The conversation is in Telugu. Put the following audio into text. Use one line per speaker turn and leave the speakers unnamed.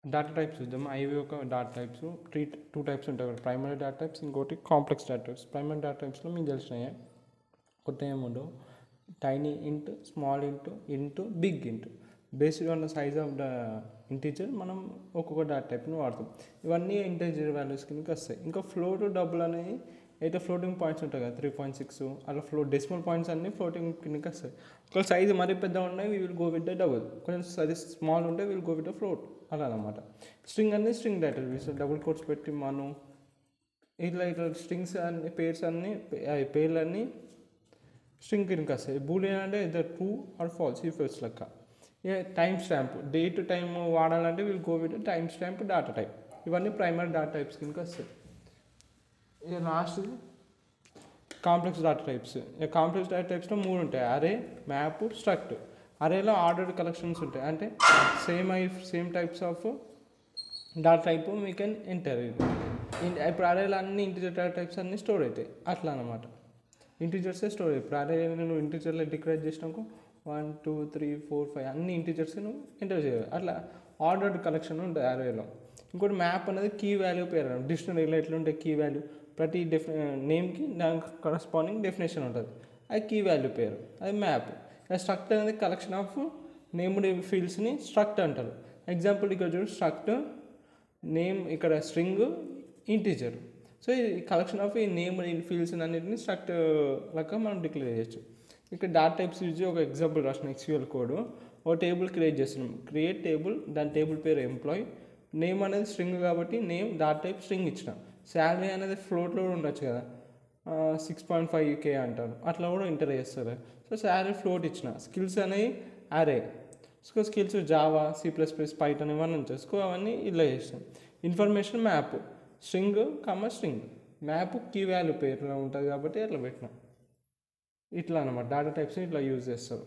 డేటా టైప్స్ చూద్దాం. ఐవి ఒక డేటా టైప్స్ టూ టైప్స్ ఉంటాయి కదా, ప్రైమరీ డేటా టైప్స్, ఇంకోటి complex data types. Primary data టైప్స్లో మీకు తెలిసినాయి కొత్త ఏముండవు. టైనీ ఇంట్, స్మాల్ ఇంట్, బిగ్ ఇంట్. Based on the size of the integer మనం ఒక్కొక్క డేటా టైప్ని వాడతాం. ఇవన్నీ ఇంటీజర్ వాల్యూస్ కిందకి వస్తాయి. ఇంకా ఫ్లోట్ డబుల్ అనేవి అయితే ఫ్లోటింగ్ పాయింట్స్ ఉంటాయి కదా, 3.6 అలా డెసిమల్ పాయింట్స్ అన్నీ ఫ్లోటింగ్ కిందకి వస్తాయి. ఒకవేళ సైజు మరీ పెద్దగా ఉన్నాయి we will go with the double, కొంచెం సైజ్ స్మాల్ ఉంటే will go with the float, అలా అనమాట. స్ట్రింగ్ అన్నీ స్ట్రింగ్ డేటా డబుల్ కోట్స్ పెట్టి మనం ఇట్లా స్ట్రింగ్స్ అన్ని పేర్లన్నీ స్ట్రింగ్ కిందకి వస్తాయి. బూలియన్ అంటే ఇద్దరు ట్రూ ఆర్ ఫాల్స్, ఈ ఫెల్స్ లెక్క. ఇక timestamp, day to time వాడాలంటే will go with timestamp data type. ఇవన్నీ ప్రైమరీ డేటా టైప్స్ కిందకి వస్తాయి. ఇక లాస్ట్ కాంప్లెక్స్ డేటా టైప్స్. ఇక కాంప్లెక్స్ డేటా టైప్స్లో 3 ఉంటాయి: అరే, మ్యాప్, స్ట్రక్ట్. అరేలో ఆర్డర్డ్ కలెక్షన్స్ ఉంటాయి, అంటే same types of data type we can enter. ఇప్పుడు అరేలో అన్ని ఇంటిజర్ డేటా టైప్స్ అన్నీ స్టోర్ అవుతాయి, అట్లా అనమాట. ఇంటీజర్సే స్టోర్ అవుతాయి. ఇప్పుడు అరే నువ్వు ఇంటీజర్లో డిక్లేర్ చేసినాక 1 2 3 4 5 అన్ని ఇంటీజర్స్ నువ్వు ఎంటర్ చేయాలి. అట్లా ఆర్డర్డ్ కలెక్షన్ ఉంటుంది అరేలో. ఇంకోటి మ్యాప్ అనేది కీ వాల్యూ పేరు. డిక్షనరీలో ఎట్లుంటే కీ వాల్యూ ప్రతి నేమ్కి దానికి కరస్పాండింగ్ డెఫినేషన్ ఉంటుంది, అది కీ వాల్యూ పేరు, అది మ్యాప్. స్ట్రక్ట్ అనేది కలెక్షన్ ఆఫ్ నేమ్డ్ ఫీల్డ్స్ని స్ట్రక్ట్ అంటారు. ఎగ్జాంపుల్ ఇక్కడ చూడు, స్ట్రక్ట్ నేమ్, ఇక్కడ స్ట్రింగ్, ఇంటీజర్. సో ఈ కలెక్షన్ ఆఫ్ ఈ నేమ్డ్ ఫీల్డ్స్ అన్నింటినీ స్ట్రక్ట్ లాగా మనం డిక్లేర్ చేయొచ్చు. ఇక్కడ డాట్ టైప్స్ యూజ్ ఒక ఎగ్జాంపుల్ రాసిన ఎక్స్క్యూఎల్ కోడ్. ఒక టేబుల్ క్రియేట్ చేస్తున్నాం, క్రియేట్ టేబుల్, దాని టేబుల్ పేరు ఎంప్లాయ్, నేమ్ అనేది స్ట్రింగ్ కాబట్టి నేమ్ డాట్ టైప్ స్ట్రింగ్ ఇచ్చిన. శాలరీ అనేది ఫ్లోట్లో కూడా ఉండొచ్చు కదా, 6.5K అంటారు, అట్లా కూడా ఎంటర్ చేస్తారు. సో శాలరీ ఫ్లోట్ ఇచ్చిన. స్కిల్స్ అనేవి అరే, so skills Java, C++, Python ఇవన్నీ ఉంటాయి. సో అవన్నీ ఇలా చేస్తాం. Information map, string string, map key value పేరులో ఉంటుంది కాబట్టి అట్లా పెట్టిన. ఇట్లా అనమాట డేటా టైప్స్ని ఇట్లా యూజ్ చేస్తారు.